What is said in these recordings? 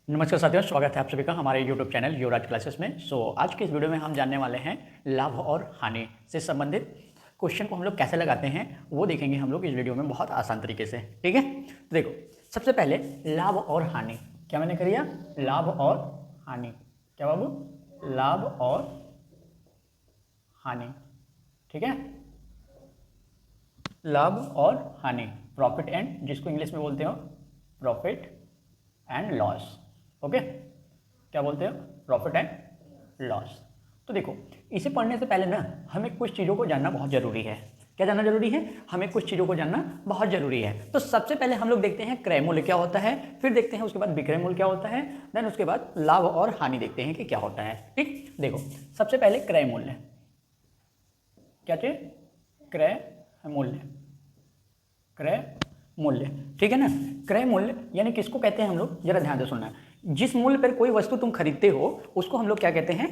नमस्कार साथियों, स्वागत है आप सभी का हमारे YouTube चैनल युवराज क्लासेस में। आज के इस वीडियो में हम जानने वाले हैं लाभ और हानि से संबंधित क्वेश्चन को हम लोग कैसे लगाते हैं वो देखेंगे हम लोग इस वीडियो में बहुत आसान तरीके से। ठीक है, तो देखो सबसे पहले लाभ और हानि। क्या मैंने करिए? लाभ और हानि। क्या बाबू? लाभ और हानि। ठीक है, लाभ और हानि, प्रॉफिट एंड, जिसको इंग्लिश में बोलते हो प्रॉफिट एंड लॉस। ओके, क्या बोलते हो? Profit and loss. तो देखो, इसे पढ़ने से पहले ना हमें कुछ चीज़ों को जानना बहुत ज़रूरी है। क्या जानना जरूरी है? हमें कुछ चीज़ों को जानना बहुत ज़रूरी है। तो सबसे पहले हम लोग देखते हैं क्रय मूल्य क्या होता है, फिर देखते हैं उसके बाद विक्रय मूल्य क्या होता है, देन उसके बाद लाभ और हानि देखते हैं कि क्या होता है। ठीक, देखो सबसे पहले क्रय मूल्य। क्या चीज? क्रय मूल्य। क्रय मूल्य, ठीक है ना। क्रय मूल्य यानी किसको कहते हैं हम लोग? जरा ध्यान से सुनना। जिस मूल्य पर कोई वस्तु तुम खरीदते हो उसको हम लोग क्या कहते हैं?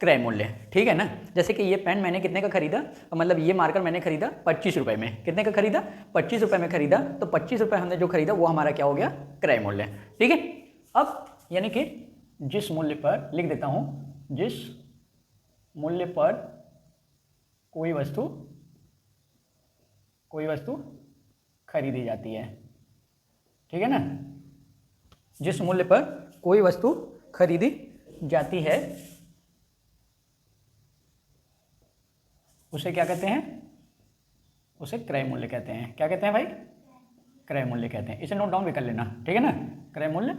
क्रय मूल्य। ठीक है ना। जैसे कि ये पेन मैंने कितने का खरीदा, मतलब ये मार्कर मैंने खरीदा 25 रुपए में। कितने का खरीदा? 25 रुपए में खरीदा। तो 25 रुपए हमने जो खरीदा वो हमारा क्या हो गया? क्रय मूल्य। ठीक है, अब यानी कि जिस मूल्य पर, लिख देता हूं, जिस मूल्य पर कोई वस्तु खरीदी जाती है। ठीक है ना, जिस मूल्य पर कोई वस्तु खरीदी जाती है उसे क्या कहते हैं? उसे क्रय मूल्य कहते हैं। क्या कहते हैं भाई? क्रय मूल्य कहते हैं। इसे नोट डाउन भी कर लेना, ठीक है ना। क्रय मूल्य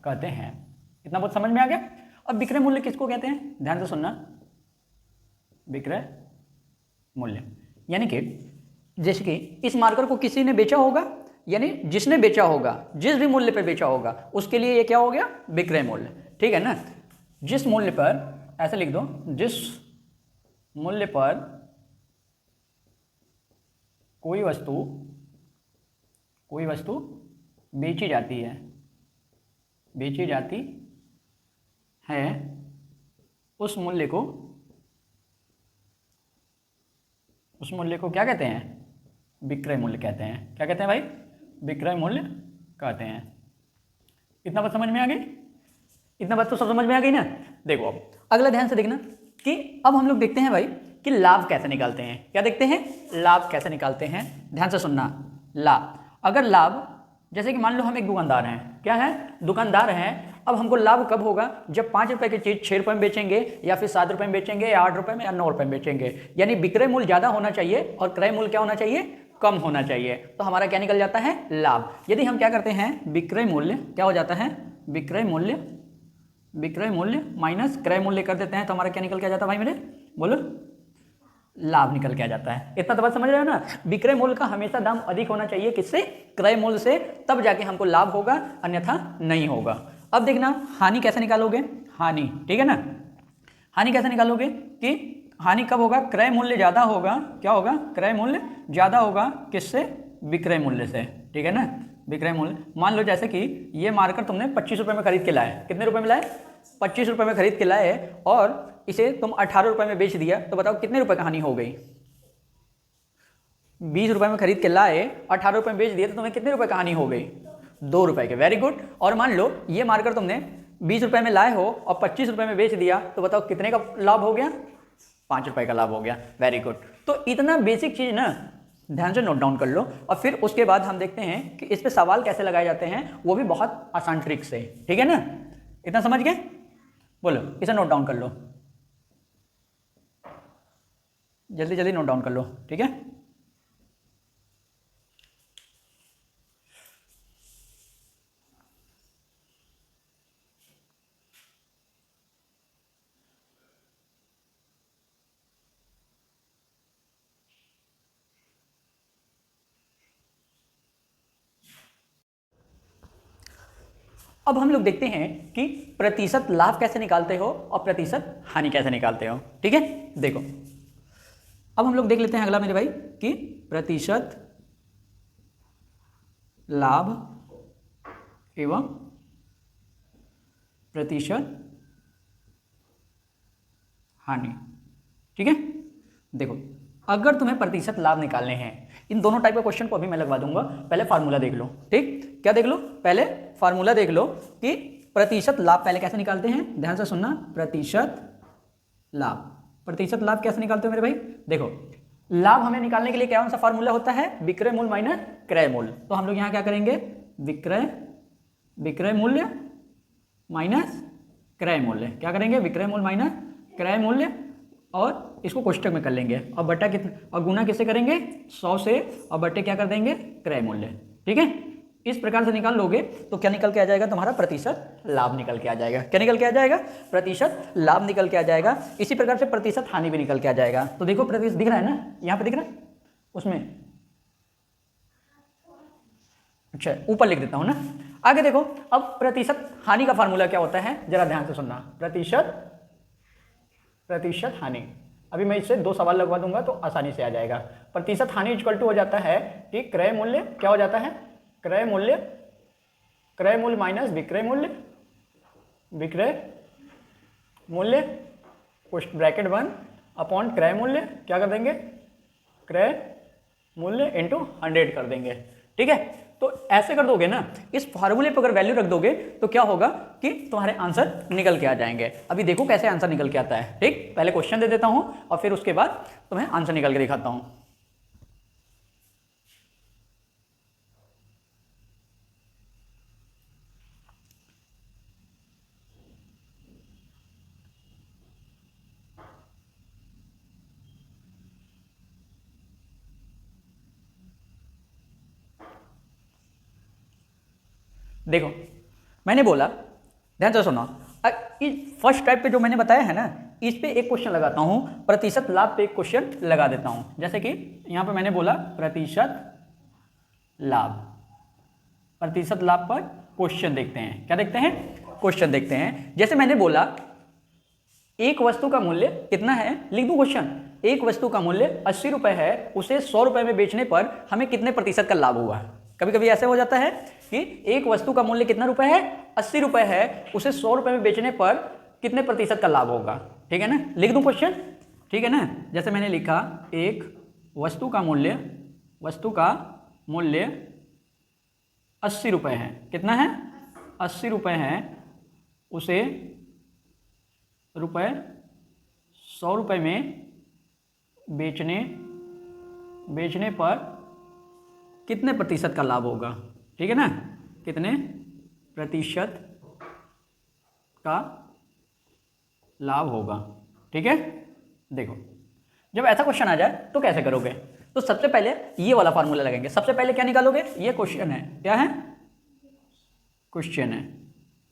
कहते हैं। इतना बहुत समझ में आ गया। अब विक्रय मूल्य किसको कहते हैं? ध्यान से सुनना। विक्रय मूल्य यानी कि जैसे कि इस मार्कर को किसी ने बेचा होगा, यानी जिसने बेचा होगा, जिस भी मूल्य पर बेचा होगा उसके लिए ये क्या हो गया? विक्रय मूल्य। ठीक है ना। जिस मूल्य पर, ऐसे लिख दो, जिस मूल्य पर कोई वस्तु बेची जाती है, उस मूल्य को क्या कहते हैं? विक्रय मूल्य कहते हैं। क्या कहते हैं भाई? विक्रय मूल्य कहते हैं। इतना बात समझ में आ गई? इतना बात तो सब समझ में आ गई ना। देखो अब अगला ध्यान से देखना कि अब हम लोग देखते हैं भाई कि लाभ कैसे निकालते हैं। क्या देखते हैं? लाभ कैसे निकालते हैं। ध्यान से सुनना। लाभ, अगर लाभ, जैसे कि मान लो हम एक दुकानदार हैं। क्या है? दुकानदार हैं। अब हमको लाभ कब होगा? जब 5 रुपए की चीज 6 रुपए में बेचेंगे, या फिर 7 रुपए में बेचेंगे, या 8 रुपए में, या 9 रुपए में बेचेंगे। यानी विक्रय मूल्य ज्यादा होना चाहिए और क्रय मूल्य क्या होना चाहिए? कम होना चाहिए। तो हमारा क्या निकल जाता है? लाभ। यदि हम क्या करते हैं? विक्रय मूल्य क्या हो जाता है? विक्रय मूल्य माइनस क्रय मूल्य कर देते हैं तो हमारा क्या निकल के आ जाता है भाई मेरे? बोलो। लाभ निकल के आ जाता है। इतना तो बात समझ रहे हो ना। विक्रय मूल्य का हमेशा दाम अधिक होना चाहिए, किससे? क्रय मूल्य से, तब जाके हमको लाभ होगा, अन्यथा नहीं होगा। अब देखना हानि कैसे निकालोगे। हानि, ठीक है ना। हानि कैसे निकालोगे कि हानि कब होगा? क्रय मूल्य ज्यादा होगा। क्या होगा? क्रय मूल्य ज्यादा होगा। किससे? विक्रय मूल्य से। ठीक है ना, विक्रय मूल्य। मान लो जैसे कि ये मार्कर तुमने 25 रुपए में खरीद के लाए। कितने रुपए में लाए? 25 रुपए में खरीद के लाए, और इसे तुम 18 रुपए में बेच दिया। तो बताओ कितने रुपए का हानि हो गई? 20 रुपए में खरीद के लाए, 18 रुपए में बेच दिया, तो तुम्हें कितने रुपए का हानि हो गई? 2 रुपए के। Very good. और मान लो ये मार्कर तुमने 20 रुपए में लाए हो और 25 रुपए में बेच दिया, तो बताओ कितने का लाभ हो गया? 5 रुपए का लाभ हो गया। Very good. तो इतना बेसिक चीज ना ध्यान से नोट डाउन कर लो, और फिर उसके बाद हम देखते हैं कि इस पे सवाल कैसे लगाए जाते हैं, वो भी बहुत आसान ट्रिक से। ठीक है ना। इतना समझ गए? बोलो, इसे नोट डाउन कर लो, जल्दी जल्दी नोट डाउन कर लो। ठीक है, अब हम लोग देखते हैं कि प्रतिशत लाभ कैसे निकालते हो और प्रतिशत हानि कैसे निकालते हो। ठीक है, देखो अब हम लोग देख लेते हैं अगला मेरे भाई कि प्रतिशत लाभ एवं प्रतिशत हानि। ठीक है, देखो अगर तुम्हें प्रतिशत लाभ निकालने हैं, इन दोनों टाइप के क्वेश्चन को अभी मैं लगवा दूंगा। पहले फार्मूला देख लो। ठीक, क्या देख लो? पहले फार्मूला देख लो कि प्रतिशत लाभ पहले कैसे निकालते हैं, ध्यान से सुनना। प्रतिशत लाभ, प्रतिशत लाभ कैसे निकालते हो मेरे भाई? देखो लाभ हमें निकालने के लिए कौन सा फार्मूला होता है, विक्रय मूल्य माइनस क्रय मूल्य। तो हम लोग यहाँ क्या करेंगे, विक्रय मूल्य माइनस क्रय मूल्य, क्या करेंगे, विक्रय मूल्य माइनस क्रय मूल्य, और इसको कोष्टक में कर लेंगे और बटा कितना, और गुना किससे करेंगे, 100 से, और बटे क्या कर देंगे, क्रय मूल्य। ठीक है, इस प्रकार से निकाल लोगे तो क्या निकल के आ जाएगा, तुम्हारा प्रतिशत लाभ निकल के आ जाएगा। क्या निकल के आ जाएगा, प्रतिशत लाभ निकल के आ जाएगा। इसी प्रकार से प्रतिशत हानि भी निकल के आ जाएगा। तो देखो प्रतिशत दिख रहा है ना, यहाँ पे दिख रहा है उसमें, अच्छा ऊपर लिख देता हूँ ना। आगे देखो, अब प्रतिशत हानि का फार्मूला क्या होता है, जरा ध्यान से सुनना। प्रतिशत हानि, अभी मैं इससे 2 सवाल लगवा दूंगा तो आसानी से आ जाएगा। प्रतिशत हानि इक्वल टू हो जाता है कि क्रय मूल्य क्या हो जाता है, क्रय मूल्य माइनस विक्रय मूल्य ब्रैकेट 1 अपॉन क्रय मूल्य, क्या कर देंगे, क्रय मूल्य इंटू 100 कर देंगे। ठीक है, तो ऐसे कर दोगे ना, इस फार्मूले पर अगर वैल्यू रख दोगे तो क्या होगा कि तुम्हारे आंसर निकल के आ जाएंगे। अभी देखो कैसे आंसर निकल के आता है। ठीक, पहले क्वेश्चन दे देता हूं और फिर उसके बाद तुम्हें आंसर निकल के दिखाता हूं। देखो मैंने बोला, ध्यान से सुनो, फर्स्ट टाइप पे जो मैंने बताया है ना, इस पे एक क्वेश्चन लगाता हूं, प्रतिशत लाभ पे एक क्वेश्चन लगा देता हूं। जैसे कि यहां पे मैंने बोला प्रतिशत लाभ पर क्वेश्चन देखते हैं। क्या देखते हैं, क्वेश्चन देखते हैं। जैसे मैंने बोला एक वस्तु का मूल्य कितना है, लिख दूं क्वेश्चन, एक वस्तु का मूल्य 80 रुपए है, उसे 100 रुपए में बेचने पर हमें कितने प्रतिशत का लाभ हुआ। कभी कभी ऐसे हो जाता है कि एक वस्तु का मूल्य कितना रुपए है, 80 रुपए है, उसे 100 रुपए में बेचने पर कितने प्रतिशत का लाभ होगा। ठीक है ना, लिख दूं क्वेश्चन, ठीक है ना। जैसे मैंने लिखा एक वस्तु का मूल्य 80 रुपए है, कितना है, 80 रुपए है, उसे 100 रुपए में बेचने पर कितने प्रतिशत का लाभ होगा। ठीक है ना, कितने प्रतिशत का लाभ होगा। ठीक है, देखो जब ऐसा क्वेश्चन आ जाए तो कैसे करोगे, तो सबसे पहले ये वाला फार्मूला लगेंगे। सबसे पहले क्या निकालोगे, ये क्वेश्चन है, क्या है, क्वेश्चन है।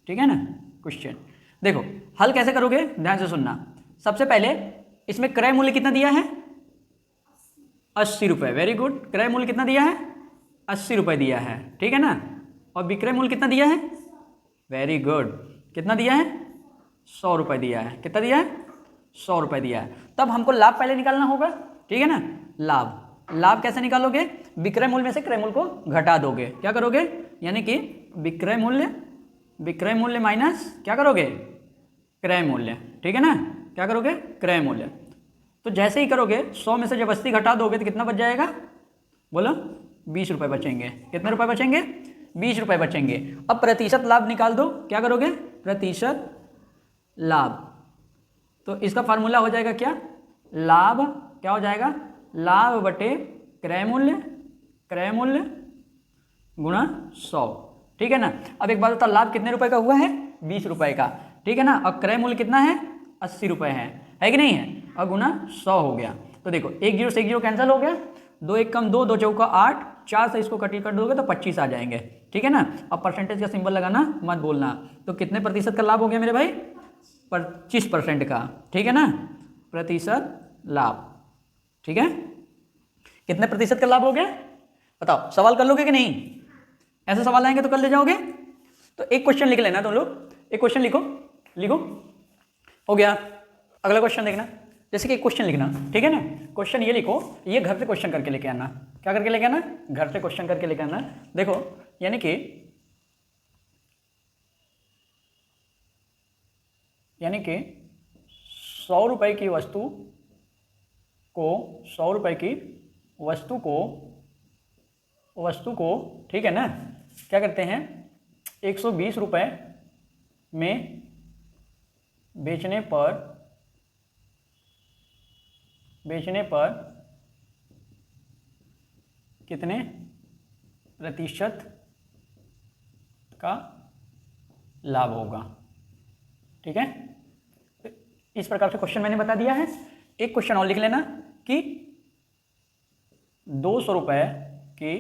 ठीक है ना, क्वेश्चन। देखो हल कैसे करोगे, ध्यान से सुनना। सबसे पहले इसमें क्रय मूल्य कितना दिया है, 80 रुपए, वेरी गुड। क्रय मूल्य कितना दिया है, 80 रुपए दिया है। ठीक है ना, और विक्रय मूल्य कितना दिया है, वेरी गुड, कितना दिया है, 100 रुपए दिया है। कितना दिया है, 100 रुपए दिया है। तब हमको लाभ पहले निकालना होगा। ठीक है ना, लाभ कैसे निकालोगे, विक्रय मूल्य में से क्रय मूल्य को घटा दोगे। क्या करोगे, यानी कि विक्रय मूल्य माइनस क्या करोगे, क्रय मूल्य। ठीक है ना, क्या करोगे, क्रय मूल्य। तो जैसे ही करोगे 100 में से जब 80 घटा दोगे तो कितना बच जाएगा, बोलो, 20 रुपए बचेंगे। कितने रुपए बचेंगे, 20 रुपए बचेंगे। अब प्रतिशत लाभ निकाल दो, क्या करोगे, प्रतिशत लाभ। तो इसका फार्मूला हो जाएगा क्या, लाभ क्या हो जाएगा, लाभ बटे क्रय मूल्य गुणा 100। ठीक है ना। अब एक बात बता, लाभ कितने रुपए का हुआ है, 20 रुपए का। ठीक है ना, और क्रय मूल्य कितना है, 80 रुपए है कि नहीं है, और गुना 100 हो गया। तो देखो 1 0 से 1 0 कैंसिल हो गया, 2 1 कम 2, 2 चौका 8, 4 से इसको कट दोगे तो 25 आ जाएंगे। ठीक है ना, अब परसेंटेज का सिंबल लगाना मत बोलना। तो कितने प्रतिशत का लाभ हो गया मेरे भाई, 25% का। ठीक है ना, प्रतिशत लाभ। ठीक है, कितने प्रतिशत का लाभ हो गया, बताओ, सवाल कर लोगे कि नहीं, ऐसे सवाल आएंगे तो कर ले जाओगे। तो एक क्वेश्चन लिख लेना तुम लोग, एक क्वेश्चन लिखो हो गया। अगला क्वेश्चन देखना, जैसे कि एक क्वेश्चन लिखना। ठीक है ना, क्वेश्चन ये लिखो, ये घर से क्वेश्चन करके लेके आना। क्या करके लेके आना, घर से क्वेश्चन करके लेके आना। देखो यानी कि 100 रुपए की वस्तु को ठीक है ना, क्या करते हैं, 120 रुपए में बेचने पर कितने प्रतिशत का लाभ होगा। ठीक है, तो इस प्रकार से क्वेश्चन मैंने बता दिया है। एक क्वेश्चन और लिख लेना कि 200 रुपये की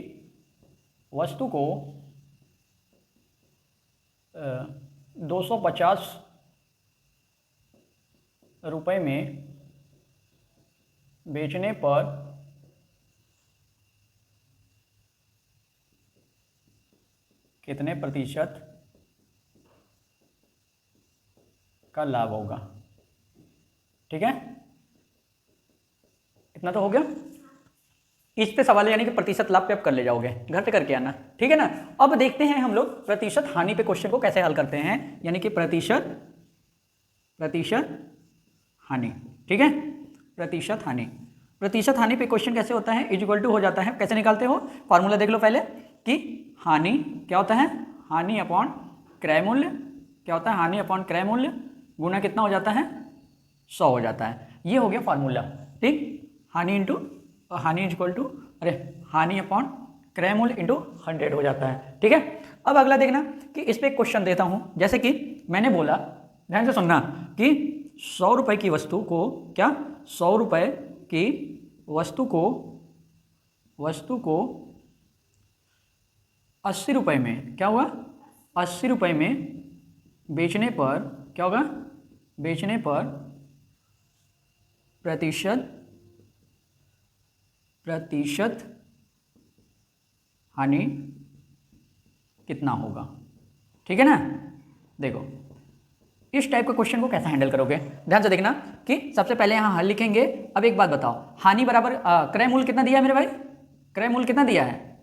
वस्तु को 250 रुपये में बेचने पर कितने प्रतिशत का लाभ होगा। ठीक है, इतना तो हो गया। इस पे सवाल है, यानी कि प्रतिशत लाभ पे आप कर ले जाओगे, घर पे करके आना। ठीक है ना। अब देखते हैं हम लोग प्रतिशत हानि पे क्वेश्चन को कैसे हल करते हैं, यानी कि प्रतिशत हानि। ठीक है, प्रतिशत हानि पे क्वेश्चन कैसे होता है, इक्वल टू हो जाता है। कैसे निकालते हो, फॉर्मूला देख लो पहले कि हानि क्या होता है, हानि अपॉन क्रय मूल्य। क्या होता है, हानि अपॉन क्रय मूल्य गुना कितना हो जाता है, 100 हो जाता है। ये हो गया फॉर्मूला। ठीक, हानि इक्वल टू हानि अपॉन क्रय मूल्य इंटू 100 हो जाता है। ठीक है, अब अगला देखना कि इस पर एक क्वेश्चन देता हूं। जैसे कि मैंने बोला, ध्यान से सुनना, कि 100 रुपये की वस्तु को, क्या 100 रुपये की वस्तु को 80 रुपये में, क्या हुआ, 80 रुपये में बेचने पर क्या होगा, बेचने पर प्रतिशत हानि कितना होगा। ठीक है ना। देखो इस टाइप के क्वेश्चन को कैसे हैंडल करोगे, ध्यान से देखना कि सबसे पहले यहाँ हल लिखेंगे। अब एक बात बताओ, हानि बराबर क्रय मूल्य कितना दिया है मेरे भाई, क्रय मूल्य कितना दिया है,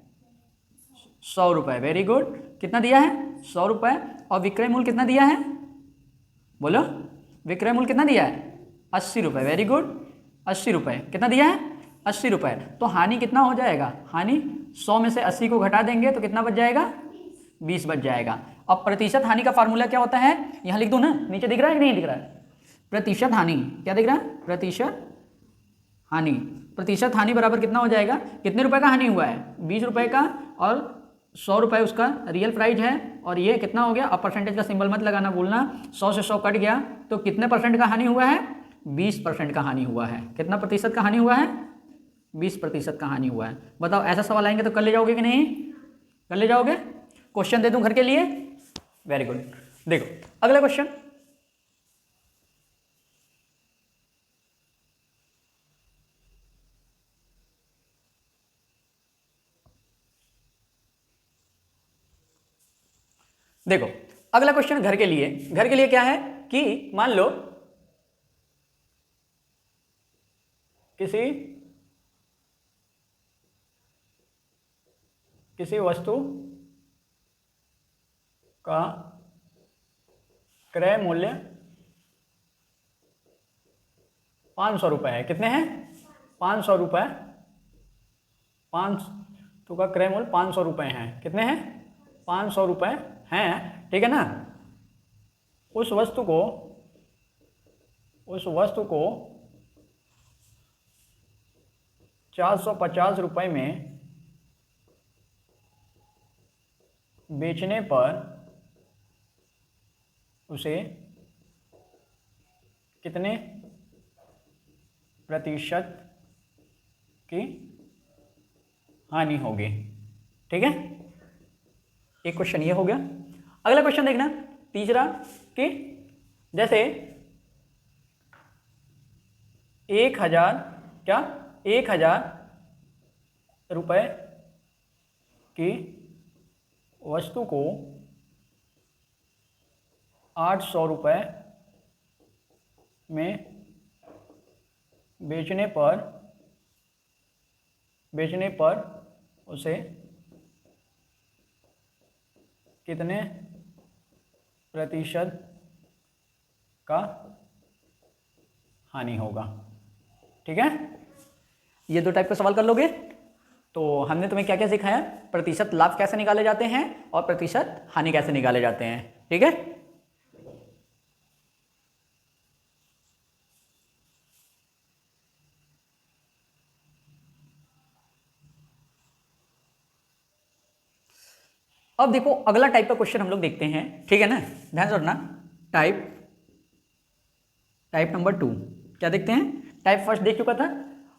100 रुपये। वेरी गुड, कितना दिया है, 100 रुपये। और विक्रय मूल्य कितना दिया है, बोलो, विक्रय मूल्य कितना दिया है, 80 रुपये। वेरी गुड, 80 रुपये कितना दिया है, 80 रुपये। तो हानि कितना हो जाएगा, हानि 100 में से 80 को घटा देंगे तो कितना बच जाएगा, 20 बच जाएगा। अब प्रतिशत हानि का फार्मूला क्या होता है, यहाँ लिख दूँ ना, नीचे दिख रहा है कि नहीं दिख रहा है, प्रतिशत हानि, क्या दिख रहा है, प्रतिशत हानि बराबर कितना हो जाएगा, कितने रुपए का हानि हुआ है, 20 रुपये का, और 100 रुपये उसका रियल प्राइस है, और ये कितना हो गया। अब परसेंटेज का सिंबल मत लगाना भूलना, 100 से 100 कट गया तो कितने परसेंट का हानि हुआ है, 20% का हानि हुआ है। कितना प्रतिशत का हानि हुआ है, 20% का हानि हुआ है। बताओ ऐसा सवाल आएंगे तो कर ले जाओगे कि नहीं, कर ले जाओगे। क्वेश्चन दे दूं घर के लिए, वेरी गुड। देखो अगला क्वेश्चन, देखो अगला क्वेश्चन घर के लिए क्या है कि मान लो किसी वस्तु का क्रय मूल्य 500 रुपये है। कितने हैं, 500 रुपये, 500 का क्रय मूल्य 500 रुपये हैं। कितने हैं, 500 रुपये हैं। ठीक है ना। उस वस्तु को 450 रुपये में बेचने पर उसे कितने प्रतिशत की हानि होगी। ठीक है, एक क्वेश्चन ये हो गया। अगला क्वेश्चन देखना, तीसरा, कि जैसे 1000 रुपये की वस्तु को 800 रुपये में बेचने पर उसे कितने प्रतिशत का हानि होगा। ठीक है, ये दो टाइप का सवाल कर लोगे। तो हमने तुम्हें क्या क्या सिखाया, प्रतिशत लाभ कैसे निकाले जाते हैं और प्रतिशत हानि कैसे निकाले जाते हैं। ठीक है, अब देखो अगला टाइप का क्वेश्चन हम लोग देखते हैं, ठीक है ना, ध्यान से सुनना। टाइप नंबर 2 क्या देखते हैं? टाइप फर्स्ट देख चुका था,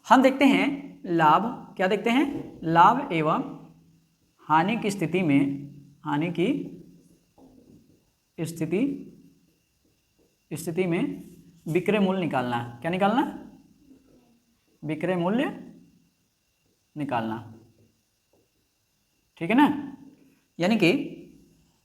हम देखते हैं लाभ। क्या देखते हैं? लाभ एवं हानि की स्थिति में, हानि की स्थिति में विक्रय मूल्य निकालना। क्या निकालना? विक्रय मूल्य निकालना, ठीक है ना। यानी कि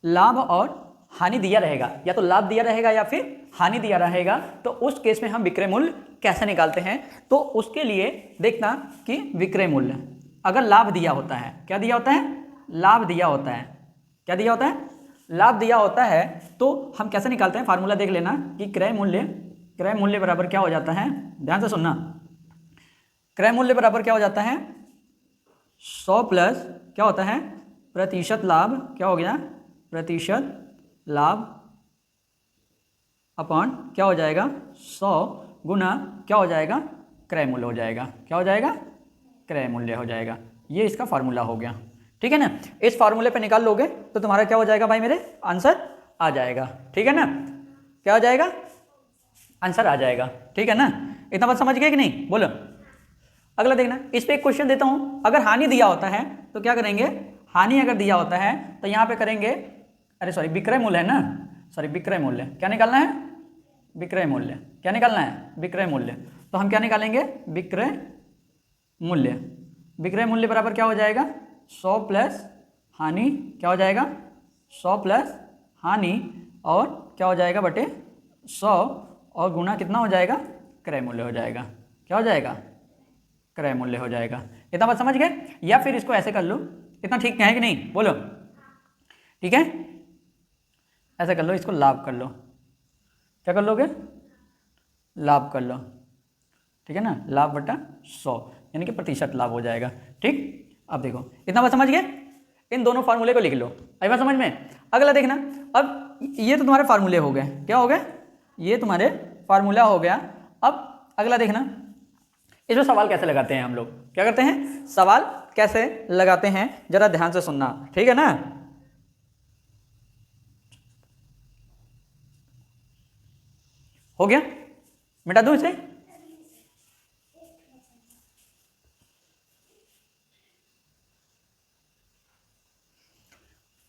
लाभ और हानि दिया रहेगा, या तो लाभ दिया रहेगा या फिर हानि दिया रहेगा, तो उस केस में हम विक्रय मूल्य कैसे निकालते हैं? तो उसके लिए देखना कि विक्रय मूल्य अगर लाभ दिया होता है, क्या दिया होता है? लाभ दिया होता है। क्या दिया होता है? लाभ दिया होता है। तो हम कैसे निकालते हैं? फार्मूला देख लेना कि क्रय मूल्य बराबर क्या हो जाता है, ध्यान से सुनना। क्रय मूल्य बराबर क्या हो जाता है? 100 प्लस क्या होता है? प्रतिशत लाभ। क्या हो गया? प्रतिशत लाभ अपॉन क्या हो जाएगा? 100 गुना क्या हो जाएगा? क्रय मूल्य हो जाएगा। क्या हो जाएगा? क्रय मूल्य हो जाएगा। ये इसका फार्मूला हो गया, ठीक है ना। इस फार्मूले पे निकाल लोगे तो तुम्हारा क्या हो जाएगा भाई मेरे? आंसर आ जाएगा, ठीक है ना। क्या हो जाएगा? आंसर आ जाएगा, ठीक है ना। इतना बात समझ गए कि नहीं? बोलो। अगला देखना, इस पे एक क्वेश्चन देता हूं। अगर हानि दिया होता है तो क्या करेंगे? हानि अगर दिया होता है तो यहां पे करेंगे, अरे सॉरी विक्रय मूल्य है ना, सॉरी विक्रय मूल्य। क्या निकालना है? विक्रय मूल्य। क्या निकालना है? विक्रय मूल्य। तो हम क्या निकालेंगे? विक्रय मूल्य। विक्रय मूल्य बराबर क्या हो जाएगा? 100 प्लस हानि। क्या हो जाएगा? 100 प्लस हानि और क्या हो जाएगा बटे 100 और गुना कितना हो जाएगा? क्रय मूल्य हो जाएगा। क्या हो जाएगा? क्रय मूल्य हो जाएगा। इतना बात समझ गए? या फिर इसको ऐसे कर लो, इतना ठीक है कि नहीं? बोलो। ठीक है, ऐसा कर लो, इसको लाभ कर लो। क्या कर लोगे? लाभ कर लो, ठीक है ना। लाभ बटा 100 यानी कि प्रतिशत लाभ हो जाएगा, ठीक। अब देखो, इतना बात समझ गए? इन दोनों फार्मूले को लिख लो। आई बात समझ में? अगला देखना, अब ये तो तुम्हारे फार्मूले हो गए। क्या हो गए? ये तुम्हारे फार्मूला हो गया। अब अगला देखना, इसमें सवाल कैसे लगाते हैं हम लोग। क्या करते हैं? सवाल कैसे लगाते हैं, जरा ध्यान से सुनना, ठीक है ना। हो गया? मिटा दूं इसे?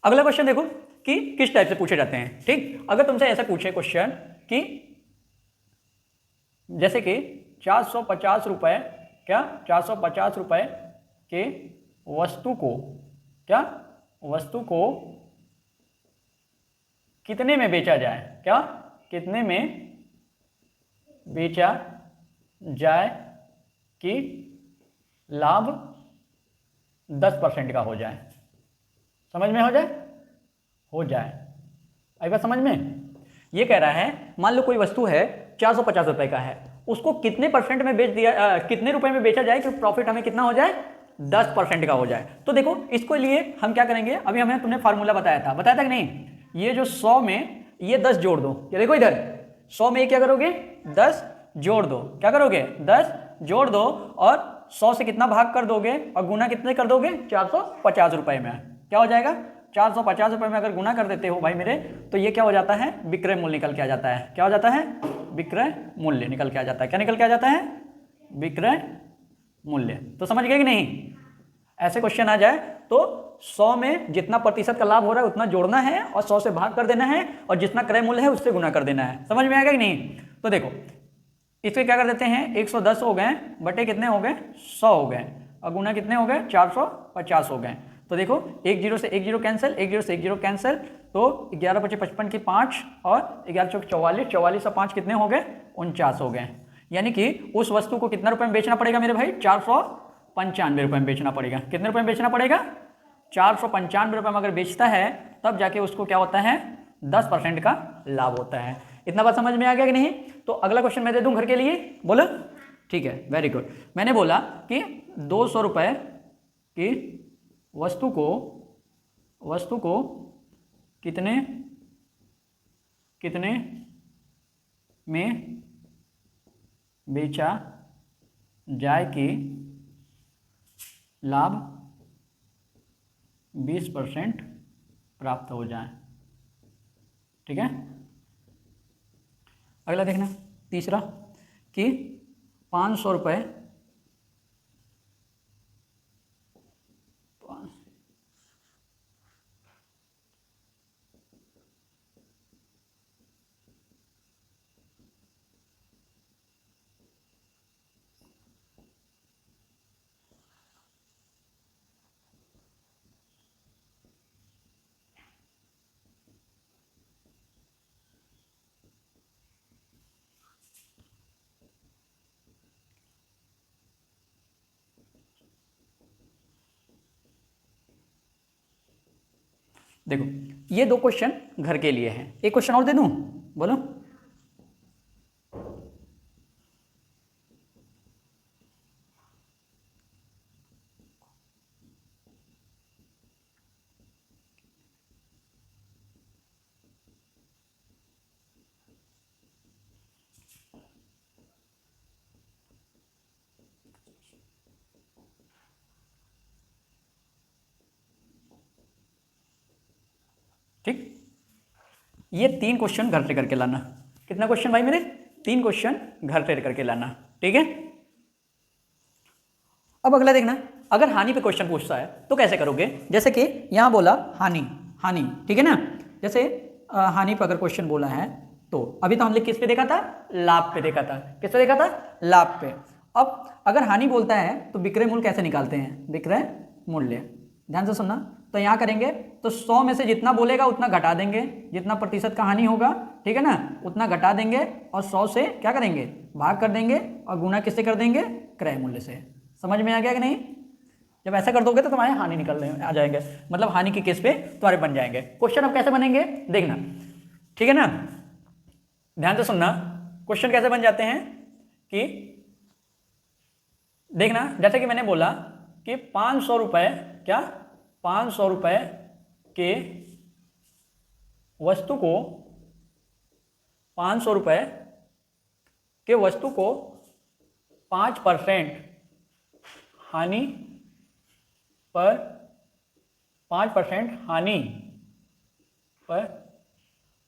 अगला क्वेश्चन देखो कि किस टाइप से पूछे जाते हैं, ठीक। अगर तुमसे ऐसा पूछे क्वेश्चन कि जैसे कि 450 रुपए, क्या 450 रुपए के वस्तु को, क्या वस्तु को कितने में बेचा जाए, क्या कितने में बेचा जाए कि लाभ 10% का हो जाए। समझ में हो जाए? हो जाए। आई बात समझ में? ये कह रहा है, मान लो कोई वस्तु है 450 रुपए का है, उसको कितने परसेंट में बेच दिया, कितने रुपए में बेचा जाए कि प्रॉफिट हमें कितना हो जाए? 10% का हो जाए। तो देखो इसको लिए हम क्या करेंगे, अभी हमें तुमने फार्मूला बताया था कि नहीं? ये जो 100 में ये 10 जोड़ दो, ये देखो इधर 100 में क्या करोगे? 10 जोड़ दो। क्या करोगे? 10 जोड़ दो और 100 से कितना भाग कर दोगे और गुना कितने कर दोगे? 450 रुपए में। क्या हो जाएगा? 450 रुपए में अगर गुना कर देते हो भाई मेरे, तो ये क्या हो जाता है? विक्रय मूल्य निकल के आ जाता है। क्या हो जाता है? विक्रय मूल्य निकल के आ जाता है। क्या निकल के आ जाता है? विक्रय मूल्य। तो समझ गए कि नहीं? ऐसे क्वेश्चन आ जाए तो 100 में जितना प्रतिशत का लाभ हो रहा है उतना जोड़ना है और 100 से भाग कर देना है और जितना क्रय मूल्य है उससे गुना कर देना है। समझ में आएगा कि नहीं? तो देखो इसके क्या कर देते हैं, 110 हो गए बटे कितने हो गए? 100 हो गए और गुना कितने हो गए? 450 हो गए। तो देखो 1 0 से 1 0 कैंसिल, 1 0 से 1 0 कैंसिल, तो 11 × 55 की 5 और 11 × 44, 44 से 5 कितने हो गए? 49 हो गए। यानी कि उस वस्तु को कितना रुपए में बेचना पड़ेगा मेरे भाई? 495 रुपए में बेचना पड़ेगा। कितने रुपए में बेचना पड़ेगा? 495 रुपए में अगर बेचता है तब जाके उसको क्या होता है? 10% का लाभ होता है। इतना बात समझ में आ गया कि नहीं? तो अगला क्वेश्चन मैं दे दूं घर के लिए, बोलो। ठीक है, वेरी गुड। मैंने बोला कि 200 रुपए की वस्तु को कितने में बेचा जाए कि लाभ 20% प्राप्त हो जाए। ठीक है, अगला देखना तीसरा कि 500 रुपये देखो ये 2 क्वेश्चन घर के लिए हैं, एक क्वेश्चन और दे दूं, बोलो। ठीक, ये 3 क्वेश्चन घर से करके लाना। कितना क्वेश्चन भाई मेरे? 3 क्वेश्चन घर से करके लाना। ठीक है, अब अगला देखना, अगर हानि पे क्वेश्चन पूछता है तो कैसे करोगे। जैसे कि यहां बोला हानि, हानि, ठीक है ना। जैसे हानि पर अगर क्वेश्चन बोला है तो अभी तो हमने किस पे देखा था? लाभ पे देखा था। किस पे देखा था? लाभ पे। अब अगर हानि बोलता है तो विक्रय मूल्य कैसे निकालते हैं? विक्रय मूल्य, ध्यान से सुनना। तो यहाँ करेंगे तो 100 में से जितना बोलेगा उतना घटा देंगे, जितना प्रतिशत का हानि होगा, ठीक है ना, उतना घटा देंगे और 100 से क्या करेंगे? भाग कर देंगे और गुना किससे कर देंगे? क्रय मूल्य से। समझ में आ गया कि नहीं? जब ऐसा कर दोगे तो तुम्हारे हानि निकलने आ जाएंगे, मतलब हानि के केस पे तुम्हारे बन जाएंगे। क्वेश्चन अब कैसे बनेंगे देखना, ठीक है ना, ध्यान से सुनना। क्वेश्चन कैसे बन जाते हैं कि देखना, जैसे कि मैंने बोला कि 500 रुपये, क्या 500 रुपये के वस्तु को, 500 रुपये के वस्तु को 5% हानि पर, 5% हानि पर,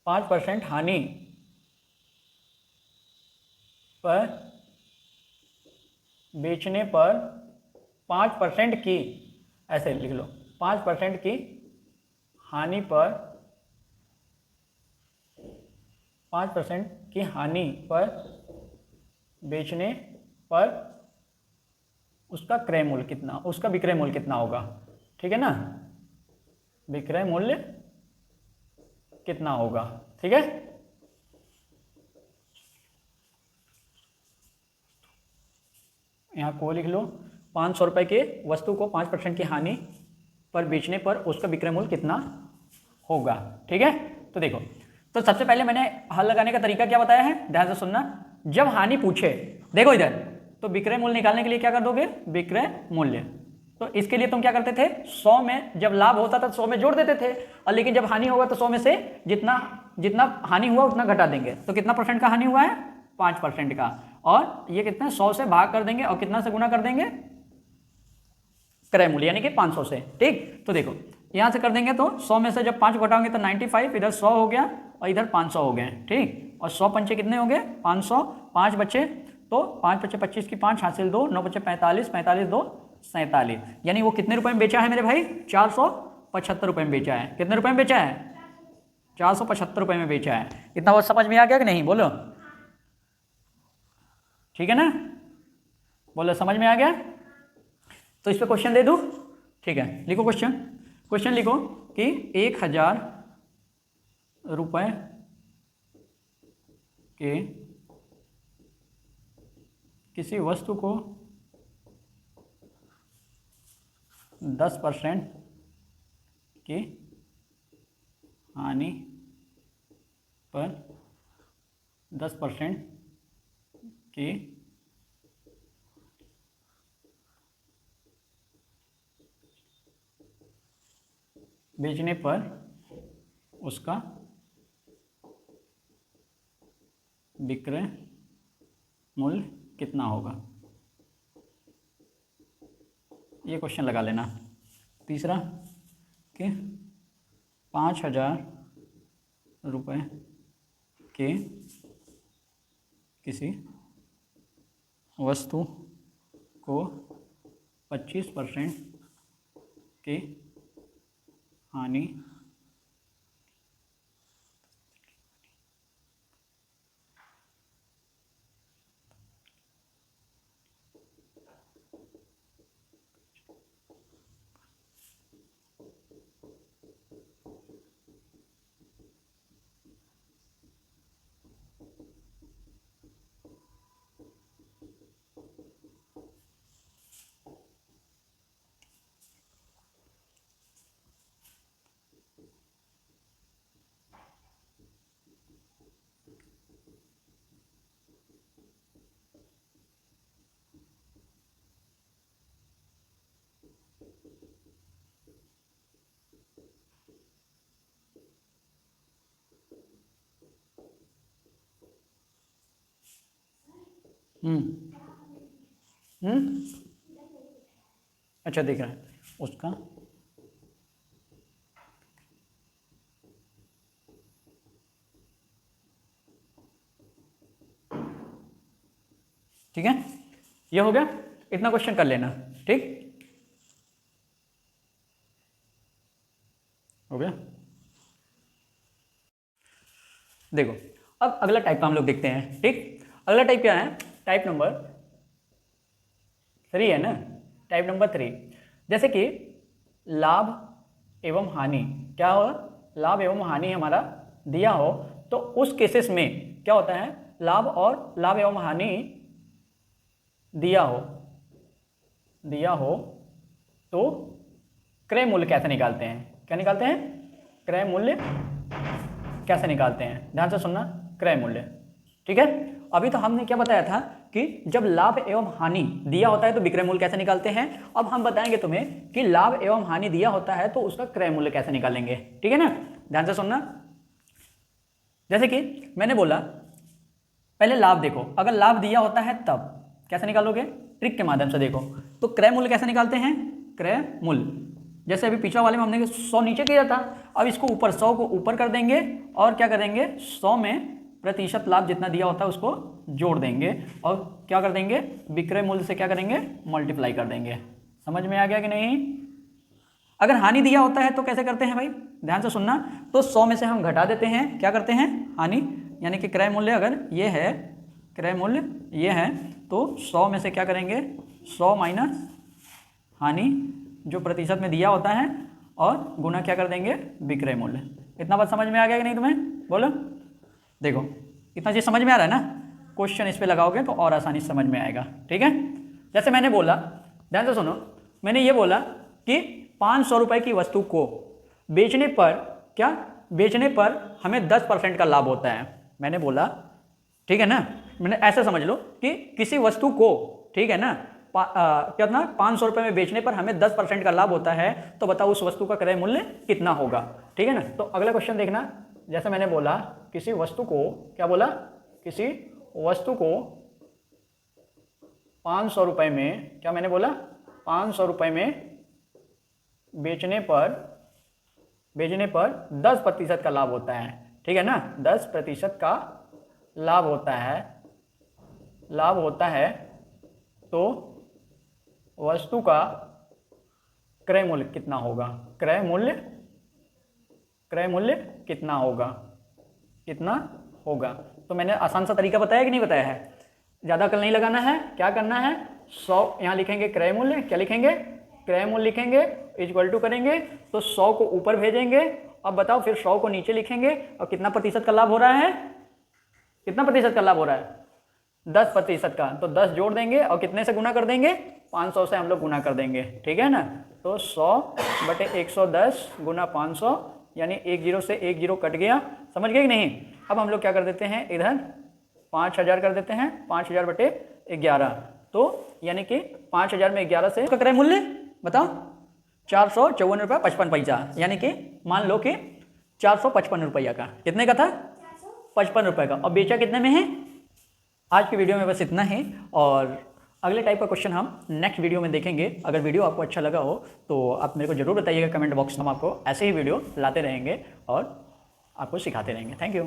5% हानि पर बेचने पर 5% की, ऐसे लिख लो, 5% की हानि पर, 5% की हानि पर बेचने पर उसका क्रय मूल्य कितना, उसका विक्रय मूल्य कितना होगा। ठीक है ना, विक्रय मूल्य कितना होगा। ठीक है, यहाँ को लिख लो, 500 रुपये के वस्तु को 5% की हानि पर बेचने पर उसका विक्रय मूल्य कितना होगा। ठीक है, तो देखो, तो सबसे पहले मैंने हल लगाने का तरीका क्या बताया है, ध्यान से सुनना। जब हानि पूछे, देखो इधर, तो विक्रय मूल्य निकालने के लिए क्या कर दोगे? विक्रय मूल्य। तो इसके लिए तुम क्या करते थे? 100 में जब लाभ होता था 100 में जोड़ देते थे, और लेकिन जब हानि होगा तो 100 में से जितना जितना हानि हुआ उतना घटा देंगे। तो कितना परसेंट का हानि हुआ है? 5% का। और ये कितना? 100 से भाग कर देंगे और कितना से गुना कर देंगे? क्रय मूल्य, यानी कि 500 से। ठीक, तो देखो यहाँ से कर देंगे तो 100 में से जब 5 घटाओगे तो 95, इधर 100 हो गया और इधर 500 हो गए। ठीक, और 100 पंचे कितने हो गए? 500, 5 बचे, तो 5 बचे 25 की 5 हासिल 2, 9 बचे 45, 45 2 47, यानी वो कितने रुपए में बेचा है मेरे भाई? 475 रुपये में बेचा है। कितने रुपए में बेचा है? 475 रुपये में बेचा है। इतना बहुत समझ में आ गया कि नहीं? बोलो, ठीक है ना, बोलो समझ में आ गया। तो इस पर क्वेश्चन दे दूँ? ठीक है, लिखो क्वेश्चन। क्वेश्चन लिखो कि 1000 रुपये के किसी वस्तु को 10% की हानि पर 10% की बेचने पर उसका विक्रय मूल्य कितना होगा। ये क्वेश्चन लगा लेना। तीसरा कि 5,000 रुपये के किसी वस्तु को 25% की हानि अच्छा दिख रहा है उसका। ठीक है, ये हो गया, इतना क्वेश्चन कर लेना। ठीक हो गया। देखो अब अगला टाइप का हम लोग देखते हैं। ठीक, अगला टाइप क्या है? टाइप नंबर 3 है ना, टाइप नंबर 3। जैसे कि लाभ एवं हानि, क्या हो, लाभ एवं हानि हमारा दिया हो, तो उस केसेस में क्या होता है, लाभ एवं हानि दिया हो तो क्रय मूल्य कैसे निकालते हैं? क्या निकालते हैं? क्रय मूल्य कैसे निकालते हैं? ध्यान से सुनना, क्रय मूल्य। ठीक है, अभी तो हमने क्या बताया था कि जब लाभ एवं हानि दिया होता है तो विक्रय मूल्य कैसे निकालते हैं। अब हम बताएंगे तुम्हें कि लाभ एवं हानि दिया होता है तो उसका क्रय मूल्य कैसे निकालेंगे। ठीक है ना, ध्यान से सुनना। जैसे कि मैंने बोला पहले लाभ देखो, अगर लाभ दिया होता है तब कैसे निकालोगे? ट्रिक के माध्यम से देखो। तो क्रय मूल्य कैसे निकालते हैं? क्रय मूल्य जैसे अभी पिछला वाले में हमने 100 नीचे किया था, अब इसको ऊपर 100 को ऊपर कर देंगे और क्या करेंगे, 100 में प्रतिशत लाभ जितना दिया होता है उसको जोड़ देंगे और क्या कर देंगे, विक्रय मूल्य से क्या करेंगे, मल्टीप्लाई कर देंगे। समझ में आ गया कि नहीं? अगर हानि दिया होता है तो कैसे करते हैं भाई, ध्यान से सुनना। तो 100 में से हम घटा देते हैं, क्या करते हैं, हानि, यानी कि क्रय मूल्य अगर ये है, क्रय मूल्य ये है तो 100 में से क्या करेंगे, 100 माइनस हानि जो प्रतिशत में दिया होता है और गुना क्या कर देंगे, विक्रय मूल्य। इतना बात समझ में आ गया कि नहीं तुम्हें? बोलो। देखो इतना चीज़ समझ में आ रहा है ना, क्वेश्चन इस पे लगाओगे तो और आसानी से समझ में आएगा। ठीक है, जैसे मैंने बोला, ध्यान से सुनो, मैंने ये बोला कि 500 रुपये की वस्तु को बेचने पर क्या, बेचने पर हमें 10% का लाभ होता है, मैंने बोला। ठीक है ना, मैंने ऐसा समझ लो कि किसी वस्तु को, ठीक है ना, कितना 500 रुपये में बेचने पर हमें 10% का लाभ होता है, तो बताओ उस वस्तु का क्रय मूल्य कितना होगा। ठीक है ना, तो अगला क्वेश्चन देखना। जैसे मैंने बोला किसी वस्तु को, क्या बोला, किसी वस्तु को 500 रुपये में, क्या मैंने बोला, 500 रुपये में बेचने पर 10% का लाभ होता है। ठीक है ना, 10% का लाभ होता है तो वस्तु का क्रय मूल्य कितना होगा, क्रय मूल्य कितना होगा। तो मैंने आसान सा तरीका बताया कि नहीं बताया है, ज़्यादा कल नहीं लगाना है। क्या करना है, 100 यहाँ लिखेंगे क्रय मूल्य, क्या लिखेंगे, क्रय मूल्य लिखेंगे, इक्वल टू करेंगे तो 100 को ऊपर भेजेंगे। अब बताओ फिर 100 को नीचे लिखेंगे और कितना प्रतिशत का लाभ हो रहा है, कितना प्रतिशत का लाभ हो रहा है, 10% का। तो 10 जोड़ देंगे और कितने से गुना कर देंगे, 500 से हम लोग गुना कर देंगे। ठीक है ना, तो 100/110 गुना 500, यानी 10 से 10 कट गया। समझ गए कि नहीं? अब हम लोग क्या कर देते हैं, इधर 5000 कर देते हैं, 5000/11, तो यानी कि 5000 में 11 से उसका क्रय मूल्य बताओ 454.55 रुपया, यानी कि मान लो कि 455 रुपया का, कितने का था, 55 रुपये का, और बेचा कितने में है। आज की वीडियो में बस इतना ही, और अगले टाइप का क्वेश्चन हम नेक्स्ट वीडियो में देखेंगे। अगर वीडियो आपको अच्छा लगा हो तो आप मेरे को ज़रूर बताइएगा कमेंट बॉक्स में। हम आपको ऐसे ही वीडियो लाते रहेंगे और आपको सिखाते रहेंगे। Thank you.